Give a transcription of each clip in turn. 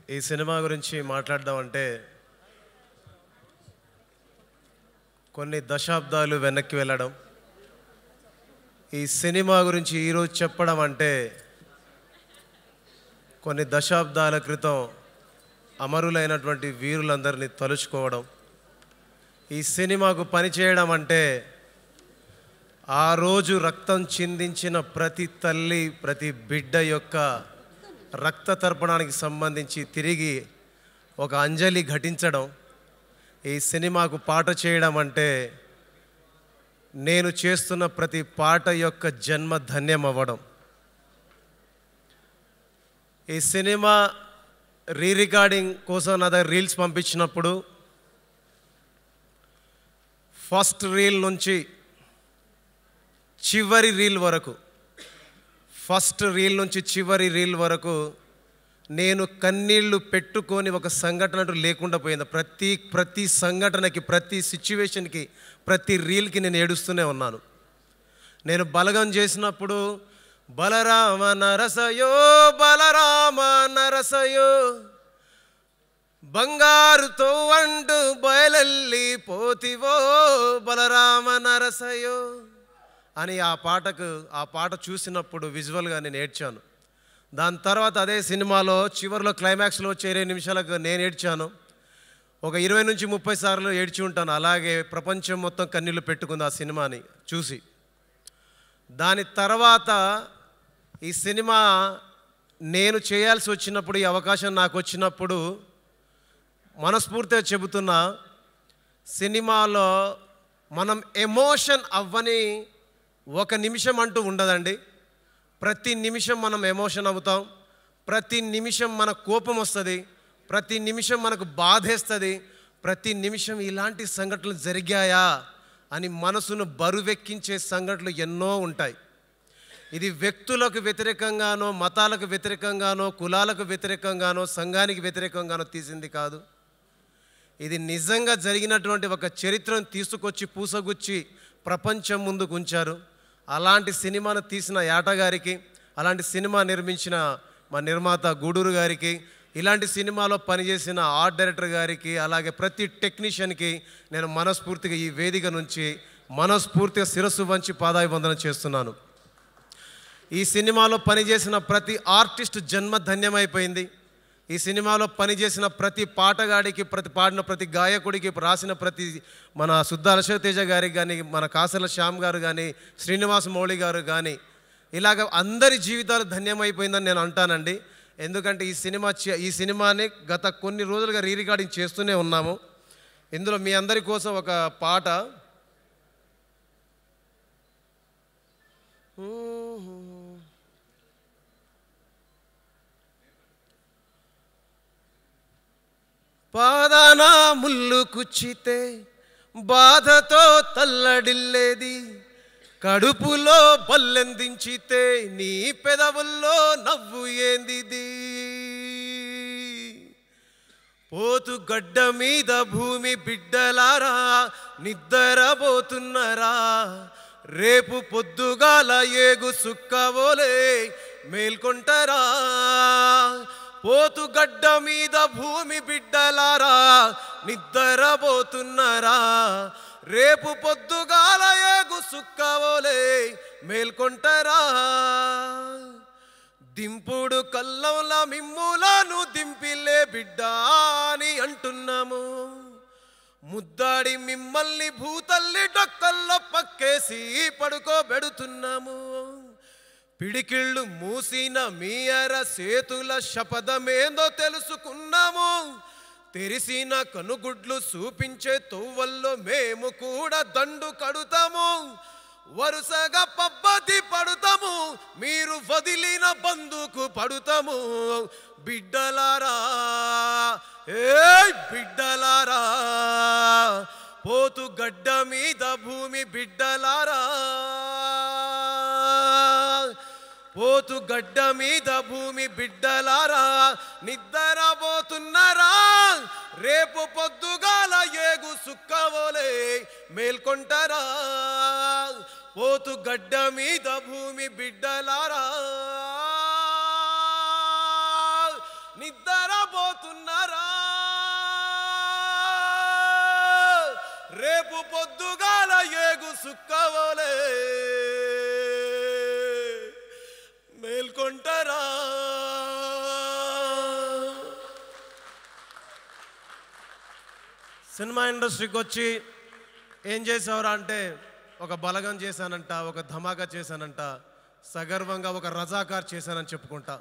ఈ సినిమా గురించి మాట్లాడడం అంటే కొన్ని దశాబ్దాలు వెనక్కి వెళ్ళడం, ఈ సినిమా గురించి ఈరోజు చెప్పడం అంటే కొన్ని దశాబ్దాల క్రితం అమరులైనటువంటి వీరులందరినీ తలుచుకోవడం, ఈ సినిమాకు పనిచేయడం అంటే ఆ రోజు రక్తం చిందించిన ప్రతి తల్లి ప్రతి బిడ్డ యొక్క రక్త తర్పణానికి సంబంధించి తిరిగి ఒక అంజలి ఘటించడం, ఈ సినిమాకు పాట చేయడం అంటే నేను చేస్తున్న ప్రతి పాట యొక్క జన్మ ధన్యం అవ్వడం. ఈ సినిమా రీ రికార్డింగ్ కోసం నా దగ్గర రీల్స్ పంపించినప్పుడు ఫస్ట్ రీల్ నుంచి చివరి రీల్ వరకు నేను కన్నీళ్లు పెట్టుకొని ఒక సంఘటన లేకుండా పోయింది. ప్రతి సంఘటనకి, ప్రతి సిచ్యువేషన్కి, ప్రతి రీల్కి నేను ఏడుస్తూనే ఉన్నాను. నేను బలగం చేసినప్పుడు బలరామ నరసయో బలరామ నరసయో బంగారుతో అంటూ బయలెల్లి పోతివో బలరామ నరసయో అని ఆ పాట చూసినప్పుడు విజువల్గా నేను ఏడ్చాను. దాని తర్వాత అదే సినిమాలో చివరిలో క్లైమాక్స్లో వచ్చే 20 నిమిషాలకు నేను ఏడ్చాను. ఒక 20 నుంచి 30 సార్లు ఏడ్చి ఉంటాను. అలాగే ప్రపంచం మొత్తం కన్నీళ్ళు పెట్టుకుంది ఆ సినిమాని చూసి. దాని తర్వాత ఈ సినిమా నేను చేయాల్సి వచ్చినప్పుడు, ఈ అవకాశం నాకు వచ్చినప్పుడు మనస్ఫూర్తిగా చెబుతున్నా, సినిమాలో మనం ఎమోషన్ అవ్వని ఒక నిమిషం అంటూ ఉండదండి. ప్రతి నిమిషం మనం ఎమోషన్ అవుతాం, ప్రతి నిమిషం మన కోపం వస్తుంది, ప్రతి నిమిషం మనకు బాధేస్తుంది, ప్రతి నిమిషం ఇలాంటి సంఘటనలు జరిగాయా అని మనసును బరువెక్కించే సంఘటనలు ఎన్నో ఉంటాయి. ఇది వ్యక్తులకు వ్యతిరేకంగానో, మతాలకు వ్యతిరేకంగానో, కులాలకు వ్యతిరేకంగానో, సంఘానికి వ్యతిరేకంగానో తీసింది కాదు. ఇది నిజంగా జరిగినటువంటి ఒక చరిత్రను తీసుకొచ్చి పూసగుచ్చి ప్రపంచం ముందుకు ఉంచారు. అలాంటి సినిమాను తీసిన యాట గారికి, అలాంటి సినిమా నిర్మించిన మా నిర్మాత గూడూరు గారికి, ఇలాంటి సినిమాలో పనిచేసిన ఆర్ట్ డైరెక్టర్ గారికి, అలాగే ప్రతి టెక్నీషియన్కి నేను మనస్ఫూర్తిగా ఈ వేదిక నుంచి మనస్ఫూర్తిగా శిరస్సు వంచి పాదాభివందనం చేస్తున్నాను. ఈ సినిమాలో పనిచేసిన ప్రతి ఆర్టిస్ట్ జన్మ ధన్యమైపోయింది. ఈ సినిమాలో పనిచేసిన ప్రతి పాటగాడికి, పాడిన ప్రతి గాయకుడికి, రాసిన ప్రతి మన సుద్దాల అశోక్ గారికి కానీ, మన కాసర్ల శ్యామ్ గారు కానీ, శ్రీనివాస్ మౌళి గారు కానీ, ఇలాగ అందరి జీవితాలు ధన్యమైపోయిందని నేను అంటానండి. ఎందుకంటే ఈ సినిమాని గత కొన్ని రోజులుగా రీ రికార్డింగ్ చేస్తూనే ఉన్నాము. ఇందులో మీ అందరి కోసం ఒక పాట. పాదాన ముళ్ళు కుచ్చితే బాధతో తల్లడిల్లేది, కడుపులో బల్లెందించితే నీ పెదవుల్లో నవ్వు ఏందిది, పోతు గడ్డ మీద భూమి బిడ్డలారా నిద్రపోతున్నరా, రేపు పొద్దుగాల ఏగు సుక్కవోలే మేల్కొంటరా, పోతు గడ్డ మీద భూమి బిడ్డలారా నిద్రపోతున్నరా, రేపు పొద్దుగాల ఏగు సుక్కవోలే మేల్కొంటరా, దింపుడు కల్లంలా మిమ్ములను దింపిలే బిడ్డ అని అంటున్నాము, ముద్దాడి మిమ్మల్ని భూతల్లి డొక్కల్లో పక్కేసి పడుకోబెడుతున్నాము, పిడికిళ్ళు మూసిన మీ అర సేతుల శపథమేందో తెలుసుకున్నాము, తెరిసిన కనుగుడ్లు చూపించే తొవ్వల్లో మేము కూడా దండు కడుతాము, వరుసగా పబ్బతి పడుతాము, మీరు వదిలిన బందుకు పడుతాము, బిడ్డలారా బిడ్డలారా, పోతు గడ్డ మీద భూమి బిడ్డలారా, పోతు గడ్డ మీద భూమి బిడ్డలారా నిద్రపోతున్నరా, రేపు పొద్దుగాల ఏగు సుక్కవోలే మేల్కొంటరా, పోతు గడ్డ మీద భూమి బిడ్డలారా నిద్రపోతున్నరా. పోతున్నారా, రేపు పొద్దుగాల ఏగు సుక్కవలే మేల్కొంటారా. సినిమా ఇండస్ట్రీకి వచ్చి ఏం చేసావురా అంటే ఒక బలగం చేశానంట, ఒక ధమాకా చేశానంట, సగర్వంగా ఒక రజాకార్ చేశానని చెప్పుకుంటా.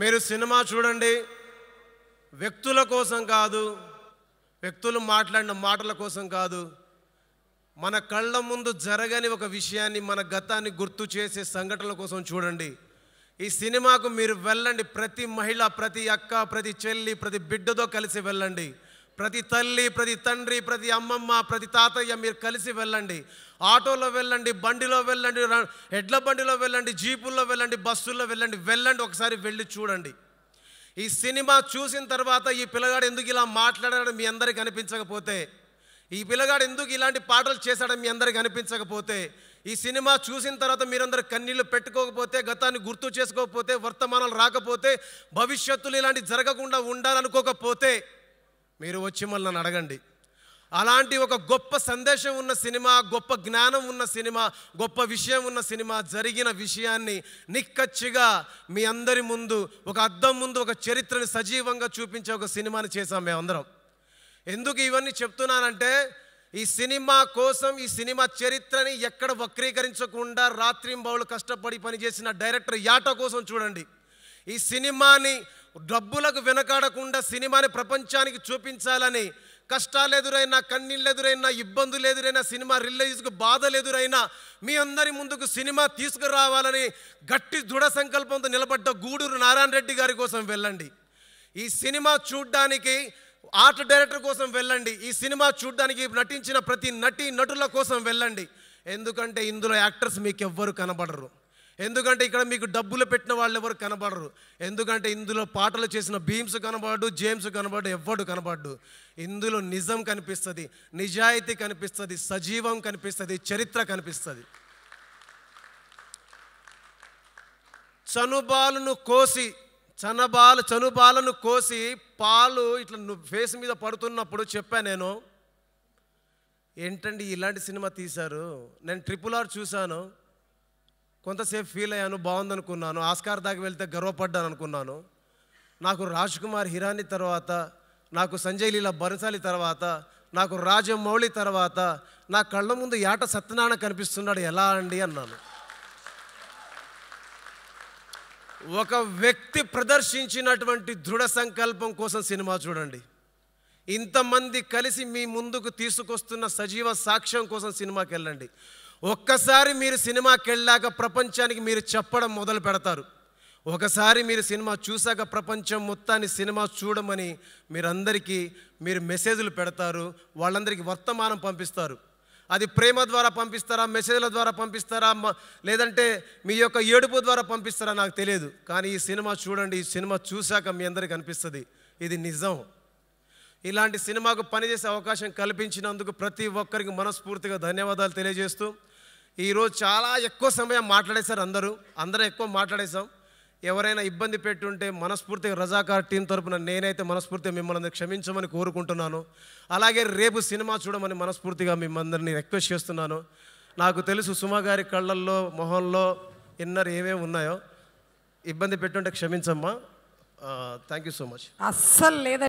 మీరు సినిమా చూడండి, వ్యక్తుల కోసం కాదు, వ్యక్తులు మాట్లాడిన మాటల కోసం కాదు, మన కళ్ళ ముందు జరగని ఒక విషయాన్ని, మన గతాన్ని గుర్తు చేసే సంఘటనల కోసం చూడండి. ఈ సినిమాకు మీరు వెళ్ళండి, ప్రతి మహిళ, ప్రతి అక్క, ప్రతి చెల్లి, ప్రతి బిడ్డతో కలిసి వెళ్ళండి. ప్రతి తల్లి, ప్రతి తండ్రి, ప్రతి అమ్మమ్మ, ప్రతి తాతయ్య మీరు కలిసి వెళ్ళండి. ఆటోలో వెళ్ళండి, బండిలో వెళ్ళండి, ఎడ్ల బండిలో వెళ్ళండి, జీపుల్లో వెళ్ళండి, బస్సుల్లో వెళ్ళండి, ఒకసారి వెళ్ళి చూడండి. ఈ సినిమా చూసిన తర్వాత ఈ పిల్లగాడు ఎందుకు ఇలా మాట్లాడాడని మీ అందరికీ అనిపించకపోతే, ఈ పిల్లగాడు ఎందుకు ఇలాంటి పాటలు చేశాడని మీ అందరికీ అనిపించకపోతే, ఈ సినిమా చూసిన తర్వాత మీరందరూ కన్నీళ్లు పెట్టుకోకపోతే, గతాన్ని గుర్తు చేసుకోకపోతే, వర్తమానాలు రాకపోతే, భవిష్యత్తులో ఇలాంటి జరగకుండా ఉండాలనుకోకపోతే మీరు వచ్చి మళ్ళీ నన్ను అడగండి. అలాంటి ఒక గొప్ప సందేశం ఉన్న సినిమా, గొప్ప జ్ఞానం ఉన్న సినిమా, గొప్ప విషయం ఉన్న సినిమా, జరిగిన విషయాన్ని నిక్కచ్చిగా మీ అందరి ముందు, ఒక అద్దం ముందు ఒక చరిత్రని సజీవంగా చూపించే ఒక సినిమాని చేశాం మేమందరం. ఎందుకు ఇవన్నీ చెప్తున్నానంటే, ఈ సినిమా కోసం, ఈ సినిమా చరిత్రని ఎక్కడ వక్రీకరించకుండా రాత్రింబవళ్ళు కష్టపడి పనిచేసిన డైరెక్టర్ యాట కోసం చూడండి. ఈ సినిమాని డబ్బులకు వెనకాడకుండా సినిమాని ప్రపంచానికి చూపించాలని కష్టాలు ఎదురైనా, కన్నీళ్ళు ఎదురైనా, ఇబ్బందులు ఎదురైనా, సినిమా రిలీజ్కు బాధలు ఎదురైనా మీ అందరి ముందుకు సినిమా తీసుకురావాలని గట్టి దృఢ సంకల్పంతో నిలబడ్డ గూడూరు నారాయణ రెడ్డి గారి కోసం వెళ్ళండి. ఈ సినిమా చూడ్డానికి ఆర్ట్ డైరెక్టర్ కోసం వెళ్ళండి. ఈ సినిమా చూడ్డానికి నటించిన ప్రతి నటుల కోసం వెళ్ళండి. ఎందుకంటే ఇందులో యాక్టర్స్ మీకు ఎవ్వరు కనబడరు. ఎందుకంటే ఇక్కడ మీకు డబ్బులు పెట్టిన వాళ్ళు ఎవరు కనబడరు. ఎందుకంటే ఇందులో పాటలు చేసిన భీమ్స్ కనబడు, జేమ్స్ కనబడు, ఎవ్వడు కనబడ్డు. ఇందులో నిజం కనిపిస్తుంది, నిజాయితీ కనిపిస్తుంది, సజీవం కనిపిస్తుంది, చరిత్ర కనిపిస్తుంది. చనుబాలను కోసి పాలు ఇట్లా ఫేస్ మీద పడుతున్నప్పుడు చెప్పాను నేను, ఏంటండి ఇలాంటి సినిమా తీశారు. నేను RRR చూశాను, కొంతసేపు ఫీల్ అయ్యాను, బాగుందనుకున్నాను. ఆస్కార్ దాకా వెళ్తే గర్వపడ్డాను అనుకున్నాను. నాకు రాజ్ కుమార్ హిరానీ తర్వాత, నాకు సంజయ్ లీలా బన్సాలి తర్వాత, నాకు రాజమౌళి తర్వాత నా కళ్ళ ముందు యాట సత్యనారాయణ కనిపిస్తున్నాడు, ఎలా అండి అన్నాను. ఒక వ్యక్తి ప్రదర్శించినటువంటి దృఢ సంకల్పం కోసం సినిమా చూడండి. ఇంతమంది కలిసి మీ ముందుకు తీసుకొస్తున్న సజీవ సాక్ష్యం కోసం సినిమాకి వెళ్ళండి. ఒక్కసారి మీరు సినిమాకి వెళ్ళాక ప్రపంచానికి మీరు చెప్పడం మొదలు పెడతారు. ఒకసారి మీరు సినిమా చూశాక ప్రపంచం మొత్తాన్ని సినిమా చూడమని మీరు మెసేజ్లు పెడతారు, వాళ్ళందరికీ వర్తమానం పంపిస్తారు. అది ప్రేమ ద్వారా పంపిస్తారా, మెసేజ్ల ద్వారా పంపిస్తారా, లేదంటే మీ యొక్క ఏడుపు ద్వారా పంపిస్తారా నాకు తెలియదు. కానీ ఈ సినిమా చూడండి, ఈ సినిమా చూశాక మీ అందరికీ అనిపిస్తుంది ఇది నిజం. ఇలాంటి సినిమాకు పనిచేసే అవకాశం కల్పించినందుకు ప్రతి ఒక్కరికి మనస్ఫూర్తిగా ధన్యవాదాలు తెలియజేస్తూ, ఈరోజు చాలా ఎక్కువ సమయం మాట్లాడేశారు అందరూ ఎక్కువ మాట్లాడేశాం. ఎవరైనా ఇబ్బంది పెట్టుంటే మనస్ఫూర్తిగా రజాకార్ టీం తరపున నేనైతే మనస్ఫూర్తిగా మిమ్మల్ని క్షమించమని కోరుకుంటున్నాను. అలాగే రేపు సినిమా చూడమని మనస్ఫూర్తిగా మిమ్మల్ని రిక్వెస్ట్ చేస్తున్నాను. నాకు తెలుసు సుమా గారి కళ్ళల్లో, మొహంలో ఇన్నర్ ఏమేమి ఉన్నాయో. ఇబ్బంది పెట్టుంటే క్షమించమ్మా. Thank you so much. అస్సలు లేదు.